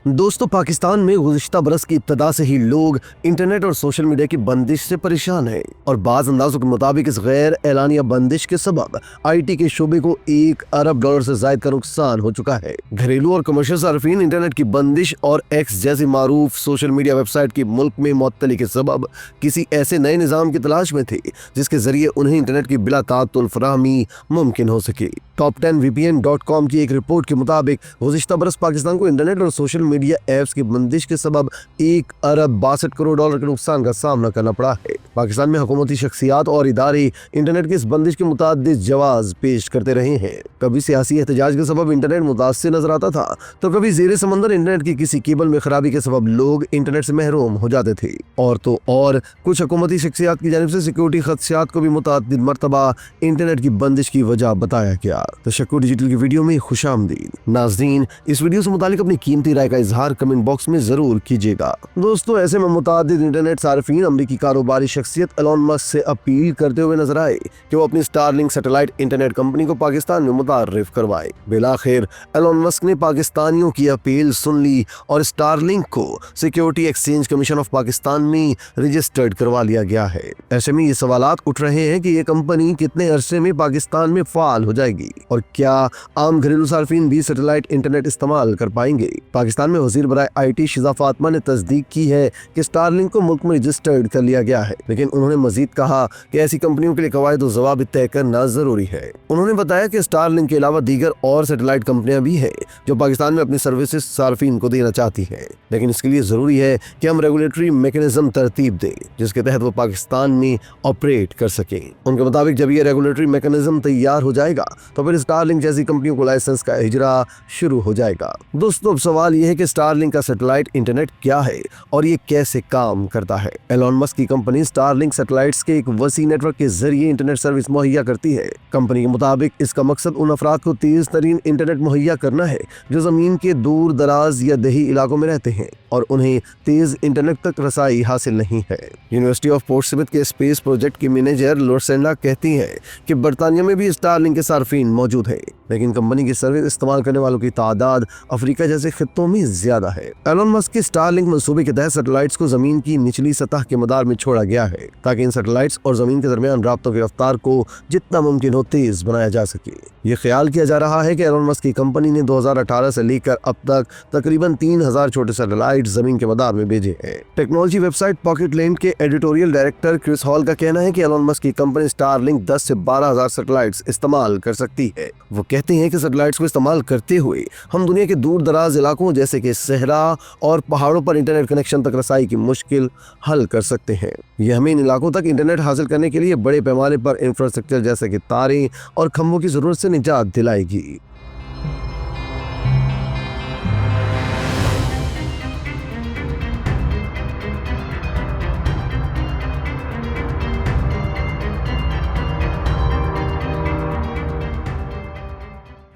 दोस्तों, पाकिस्तान में गुज़िश्ता बरस की इब्तदा से ही लोग इंटरनेट और सोशल मीडिया की बंदिश से परेशान हैं और बाज़ अंदाजों के मुताबिक इस गैर एलानिया बंदिश के सबब IT के शोबे को $1 अरब से ज़ायद का नुकसान हो चुका है। घरेलू और कमर्शियल सार्फिन इंटरनेट की बंदिश और एक्स जैसी मारूफ सोशल मीडिया वेबसाइट की मुल्क में मुअत्तली के सबब किसी ऐसे नए निज़ाम की तलाश में थे जिसके जरिए उन्हें इंटरनेट की बिला ताअत्तुल फराहमी मुमकिन हो सके। top10vpn.com की एक रिपोर्ट के मुताबिक गुज़िश्ता बरस पाकिस्तान को इंटरनेट और सोशल मीडिया ऐप्स की बंदिश के सबब $1 अरब 62 करोड़ डॉलर के नुकसान का सामना करना पड़ा है। पाकिस्तान में हुकूमती शख्सियात और इदारे इंटरनेट की इस बंदिश के मुताद्दिद जवाब पेश करते रहे हैं। कभी सियासी एहतजाज के सबब इंटरनेट मुतासिर नजर आता था तो कभी जेर समंदर इंटरनेट की किसी केबल में खराबी के सबब लोग इंटरनेट से महरूम हो जाते थे। और कुछ हुकूमती शख्सियात की जानिब से सिक्योरिटी खदशात को भी मुतअद्दिद मरतबा इंटरनेट की बंदिश की वजह बताया गया। तशक्कुर डिजिटल की वीडियो में खुशामदीद। नाज़रीन, इस वीडियो से मुतालिक अपनी कीमती राय का इजहार कमेंट बॉक्स में जरूर कीजिएगा। दोस्तों, ऐसे में मुतअद्दिद इंटरनेट सार्फिन अमरीकी कारोबारी शख्सियत एलन मस्क से अपील करते हुए नजर आए कि वो अपनी स्टारलिंक सैटेलाइट इंटरनेट कंपनी को पाकिस्तान में मुतारिफ करवाए। बिलाखिर एलन मस्क ने पाकिस्तानियों की अपील सुन ली और स्टारलिंक को security exchange commission of Pakistan में रजिस्टर्ड करवा लिया गया है। ऐसे में ये सवालात उठ रहे हैं कि ये कंपनी कितने अरसे में पाकिस्तान में फाल हो जाएगी और क्या आम घरेलू सार्फिन भी सैटेलाइट इंटरनेट इस्तेमाल कर पाएंगे। पाकिस्तान में वजीर बराए IT शिजा फातिमा ने तस्दीक की है कि स्टारलिंक को मुल्क में रजिस्टर्ड कर लिया गया है, लेकिन उन्होंने मजीद कहा कि ऐसी कंपनियों के लिए कवायद और जवाब तय करना जरूरी है। उन्होंने बताया कि स्टारलिंक के अलावा दीगर और सैटेलाइट कंपनियां भी हैं जो पाकिस्तान में अपनी सर्विसेज सार्फिन को देना चाहती हैं, लेकिन इसके लिए जरूरी है कि हम रेगुलेटरी मैकेनिज्म तरतीब दें जिसके तहत वो पाकिस्तान में ऑपरेट कर सकें। उनके मुताबिक जब ये रेगुलेटरी मैकेनिज्म तैयार हो जाएगा तो फिर स्टारलिंक जैसी कंपनियों को लाइसेंस का इजरा शुरू हो जाएगा। दोस्तों, अब सवाल ये है कि स्टारलिंक का सैटेलाइट इंटरनेट क्या है और ये कैसे काम करता है। एलन मस्क की कंपनी स्टारलिंक सैटेलाइट्स के एक वसी नेटवर्क के जरिए इंटरनेट सर्विस मुहैया करती है। कंपनी के मुताबिक इसका मकसद उन अफराद को तेज तरीन इंटरनेट मुहैया करना है जो जमीन के दूर दराज या दही इलाकों में रहते हैं और उन्हें तेज इंटरनेट तक रसाई हासिल नहीं है। यूनिवर्सिटी ऑफ पोर्ट्समouth के स्पेस प्रोजेक्ट की मैनेजर लोरसेंडा कहती है कि बरतानिया में भी स्टारलिंक के सार्फिन मौजूद है, लेकिन कंपनी की सर्विस इस्तेमाल करने वालों की तादाद अफ्रीका जैसे खित्तों में ज्यादा है। एलन मस्क के स्टारलिंक मंसूबे के तहत सैटेलाइट्स को जमीन की निचली सतह के मदार में छोड़ा गया है ताकि इन सैटेलाइट्स और जमीन के दरमियान राब्तों की रफ्तार को जितना मुमकिन हो तेज बनाया जा सके। ये ख्याल किया जा रहा है कि एलन मस्क की कंपनी ने 2018 से लेकर अब तक तकरीबन 3000 छोटे सैटेलाइट जमीन के मदार में भेजे हैं। टेक्नोलॉजी वेबसाइट पॉकेट लैंड के एडिटोरियल डायरेक्टर क्रिस हॉल का कहना है कि एलन मस्क की कंपनी स्टारलिंक 10 से 12,000 सैटेलाइट्स इस्तेमाल कर सकती है। वो कहते हैं कि सैटेलाइट्स को इस्तेमाल करते हुए हम दुनिया के दूर दराज इलाकों जैसे कि सहरा और पहाड़ों पर इंटरनेट कनेक्शन तक रसाई की मुश्किल हल कर सकते हैं। यह हमें इन इलाकों तक इंटरनेट हासिल करने के लिए बड़े पैमाने पर इंफ्रास्ट्रक्चर जैसे कि तारें और खंभों की जरूरत से निजात दिलाएगी।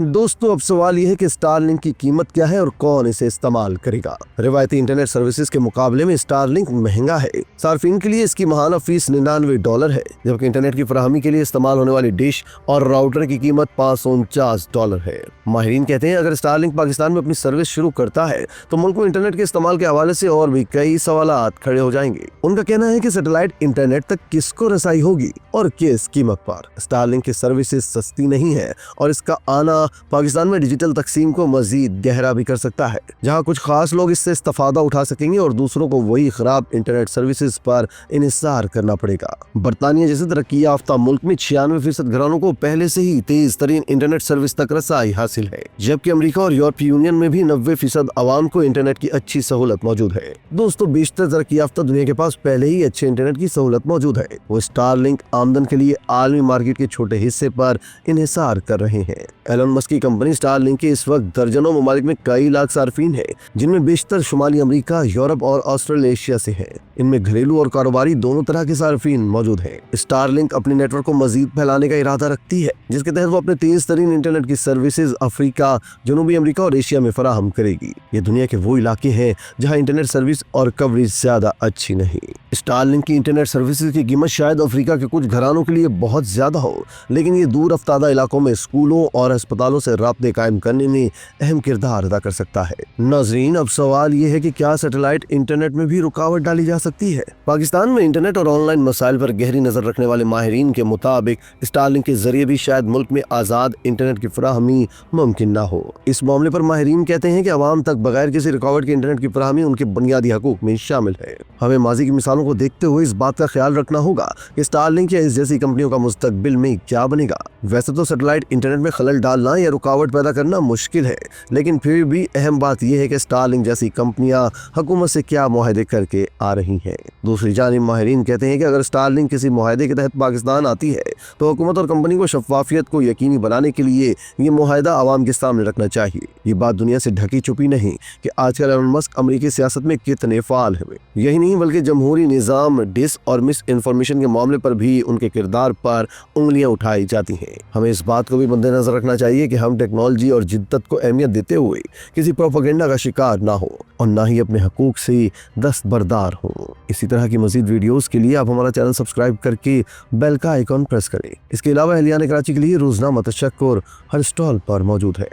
दोस्तों, अब सवाल यह है कि स्टारलिंक की कीमत क्या है और कौन इसे इस्तेमाल करेगा। रिवायती इंटरनेट सर्विसेज के मुकाबले में स्टारलिंक महंगा है। सार्फिन के लिए इसकी माहाना फीस $99 है, जबकि इंटरनेट की फराहमी के लिए इस्तेमाल होने वाली डिश और राउटर की कीमत $549 है। माहिरीन कहते हैं अगर स्टारलिंक पाकिस्तान में अपनी सर्विस शुरू करता है तो मुल्क में इंटरनेट के इस्तेमाल के हवाले से और भी कई सवालात खड़े हो जाएंगे। उनका कहना है कि सैटेलाइट इंटरनेट तक किसको रसाई होगी और किस कीमत पर। स्टारलिंक की सर्विसेज सस्ती नहीं है और इसका आना पाकिस्तान में डिजिटल तकसीम को मजीद गहरा भी कर सकता है, जहां कुछ खास लोग इससे इस्तेफादा उठा सकेंगे और दूसरों को वही खराब इंटरनेट सर्विसेज पर इन्हिसार करना पड़ेगा। बरतानिया जैसे तरक्की याफ्ता मुल्क में 96% घरानों को पहले से ही तेज तरीन इंटरनेट सर्विस तक रसाई हासिल है, जबकि अमेरिका और यूरोपीय यूनियन में भी 90% आवाम को इंटरनेट की अच्छी सहूलत मौजूद है। दोस्तों, बेशतर तरक्की याफ्ता दुनिया के पास पहले ही अच्छे इंटरनेट की सहूलत मौजूद है। वो स्टारलिंक आमदन के लिए आलमी मार्केट के छोटे हिस्से पर इन्हिसार कर रहे हैं। एलन मस्क की कंपनी स्टारलिंक के इस वक्त दर्जनों ममालिक में कई लाख सार्फिन हैं, जिनमें बेशतर शुमाली अमेरिका, यूरोप और ऑस्ट्रेलेशिया से हैं। इनमें घरेलू और कारोबारी दोनों तरह के सार्फिन मौजूद हैं। स्टारलिंक अपने नेटवर्क को मजीद फैलाने का इरादा रखती है, जिसके तहत वो अपने तेज तरीन इंटरनेट की सर्विसेज अफ्रीका, जनूबी अमेरिका और एशिया में फराहम करेगी। ये दुनिया के वो इलाके हैं जहाँ इंटरनेट सर्विस और कवरेज ज्यादा अच्छी नहीं। स्टारलिंक की इंटरनेट सर्विसेज की कीमत शायद अफ्रीका के कुछ घरानों के लिए बहुत ज्यादा हो, लेकिन ये दूर अफ्तादा इलाकों में स्कूलों और अस्पतालों वालों से राब्ते कायम करने में अहम किरदार अदा कर सकता है। नाज़रीन, अब सवाल ये है कि क्या सैटेलाइट इंटरनेट में भी रुकावट डाली जा सकती है? पाकिस्तान में इंटरनेट और ऑनलाइन मसाइल पर गहरी नजर रखने वाले माहिरीन के मुताबिक स्टारलिंक के जरिए भी शायद मुल्क में आज़ाद इंटरनेट की फराहमी मुमकिन ना हो। इस मामले पर माहिरीन कहते हैं कि अवाम तक बगैर किसी रुकावट के इंटरनेट की फराहमी उनके बुनियादी हकूक में शामिल है। हमें माजी की मिसालों को देखते हुए इस बात का ख्याल रखना होगा कि स्टारलिंक या इस जैसी कंपनियों का मुस्तकबिल में क्या बनेगा। वैसे तो सैटेलाइट इंटरनेट में खलल डालना या रुकावट पैदा करना मुश्किल है, लेकिन फिर भी अहम बात यह है कि स्टारलिंक जैसी कंपनियां हुकूमत से क्या मुआहदे करके आ रही हैं। दूसरी जानिब माहिरीन कहते हैं कि अगर स्टारलिंक किसी मुआहदे के तहत पाकिस्तान आती है तो हुकूमत और कंपनी को शफाफियत को यकीनी बनाने के लिए ये मुआहदा आवाम के सामने रखना चाहिए। ये बात दुनिया से ढकी छुपी नहीं कि आजकल एलन मस्क अमरीकी सियासत में कितने फाल हुए। यही नहीं बल्कि जमहूरी निज़ाम डिस और मिस इन्फॉर्मेशन के मामले पर भी उनके किरदार पर उंगलियां उठाई जाती हैं। हमें इस बात को भी मद्देनजर रखना चाहिए कि हम टेक्नोलॉजी और जिद्दत को अहमियत देते हुए किसी प्रोपेगेंडा का शिकार ना हो और ना ही अपने हकूक से दस्तबरदार हो। इसी तरह की मजीद वीडियोस के लिए आप हमारा चैनल सब्सक्राइब करके बेल का आइकॉन प्रेस करें। इसके अलावा अहलियान कराची के लिए रोजनामा तशक्कुर हर स्टॉल पर मौजूद है।